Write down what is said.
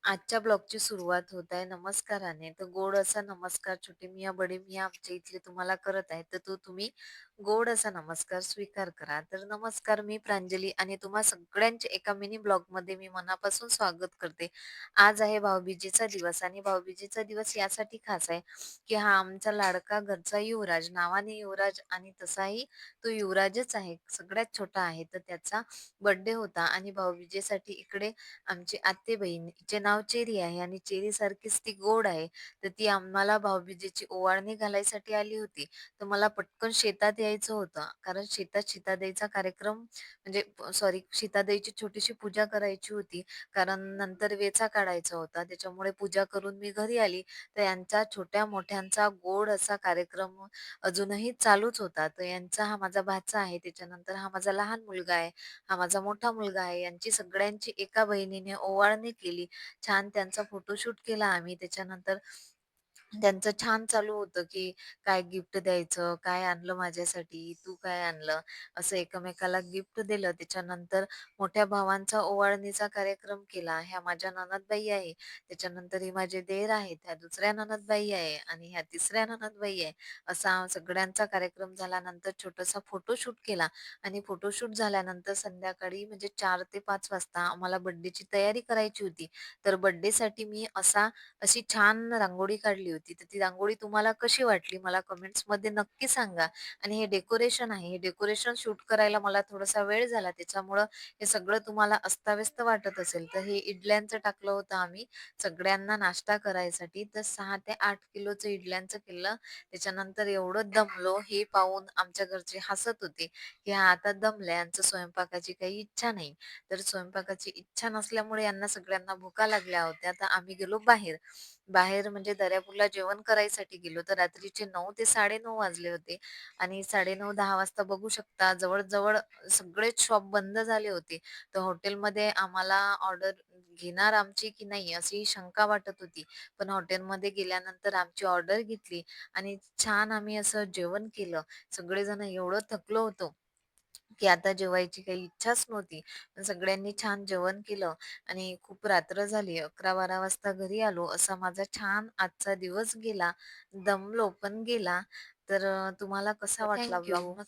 आजच्या ब्लॉगची सुरुवात होत आहे नमस्काराने. तर गोड असा नमस्कार छोटे मियाँ बडे मियाँ आमच्या इथले तुम्हाला करत आहेत. तर तो तुम्ही गोड असा नमस्कार स्वीकार करा. तर नमस्कार, मी प्रांजली आणि तुम्हा सगळ्यांचे एका मिनी ब्लॉगमध्ये मी मनापासून स्वागत करते. आज आहे भाऊबीजेचा दिवस आणि भाऊबीजेचा दिवस यासाठी खास आहे, की हा आमचा लाडका घरचा युवराज, नावाने युवराज आणि तसाही तो युवराजच आहे. सगळ्यात छोटा आहे. तर त्याचा बर्थडे होता आणि भाऊबीजेसाठी इकडे आमची आत्ते-बहीण, हिचे नाव चेरी आहे आणि चेरीसारखीच ती गोड आहे. तर ती आम्हाला भाऊबीजेची ओवाळणी घालायसाठी आली होती. तर मला पटकन शेतात यायचं होतं. कारण शेतात सीतादेवीचा कार्यक्रम म्हणजे सॉरी सीतादेवीची छोटीशी पूजा करायची होती. कारण नंतर वेचा काढायचा होता. त्याच्यामुळे पूजा करून मी घरी आली. तर यांचा छोट्या-मोठ्यांचा गोड असा कार्यक्रम अजूनही चालूच होता. तर यांचा हा माझा भाचा आहे. त्याच्यानंतर हा माझा लहान मुलगा आहे. हा माझा मोठा मुलगा आहे. यांची सगळ्यांची एका बहिणीने ओवाळणी केली. छान त्यांचा फोटोशूट केला आम्ही. त्याच्यानंतर त्यांचं छान चालू होतं, की काय गिफ्ट द्यायचं, काय आणलं माझ्यासाठी, तू काय आणलं, असं एकमेकाला गिफ्ट दिलं. त्याच्यानंतर मोठ्या भावांचा ओवाळणीचा कार्यक्रम केला. ह्या माझ्या नणंदबाई आहे. त्याच्यानंतर ही माझे दीर आहेत. ह्या दुसऱ्या नणंदबाई आहे आणि ह्या तिसऱ्या नणंदबाई आहे. असा सगळ्यांचा कार्यक्रम झाल्यानंतर छोटासा फोटोशूट केला आणि फोटोशूट झाल्यानंतर संध्याकाळी म्हणजे 4 ते 5 वाजता आम्हाला बर्थडेची तयारी करायची होती. तर बर्थडेसाठी मी अशी छान रांगोळी काढली होती. तर ती रांगोळी तुम्हाला कशी वाटली मला कमेंट्समध्ये नक्की सांगा. आणि हे डेकोरेशन आहे, हे डेकोरेशन शूट करायला मला थोडासा वेळ झाला. त्याच्यामुळं हे सगळं तुम्हाला अस्ताव्यस्त वाटत असेल. तर हे इडल्यांचं टाकलं होतं आम्ही सगळ्यांना नाश्ता करायसाठी. तर 6 ते 8 किलोचं इडल्यांचं केलं. त्याच्यानंतर एवढं दमलो हे पाहून आमच्या घरचे हसत होते, की "हा आता दमल्या, यांचं स्वयंपाकाची काही इच्छा नाही." तर स्वयंपाकाची इच्छा नसल्यामुळे यांना सगळ्यांना भुका लागल्या होत्या. तर आम्ही गेलो बाहेर. बाहेर म्हणजे दर्यापूरला जेवण करायसाठी गेलो. तर रात्रीचे 9 ते 9:30 वाजले होते आणि 9:30-10 वाजता बघू शकता जवळ-जवळ सगळेच शॉप बंद झाले होते. तर हॉटेलमध्ये आम्हाला ऑर्डर घेणार आमची की नाही अशी शंका वाटत होती. पण हॉटेलमध्ये गेल्यानंतर आमची ऑर्डर घेतली आणि छान आम्ही असं जेवण केलं. सगळेजण एवढं थकलो होतो की आता जेवायची काही इच्छाच नव्हती. पण सगळ्यांनी छान जेवण केलं आणि खूप रात्र झाली. 11-12 वाजता घरी आलो. असा माझा छान आजचा दिवस गेला. दमलो पण गेला. तर तुम्हाला कसा वाटला थँक ब्लॉग?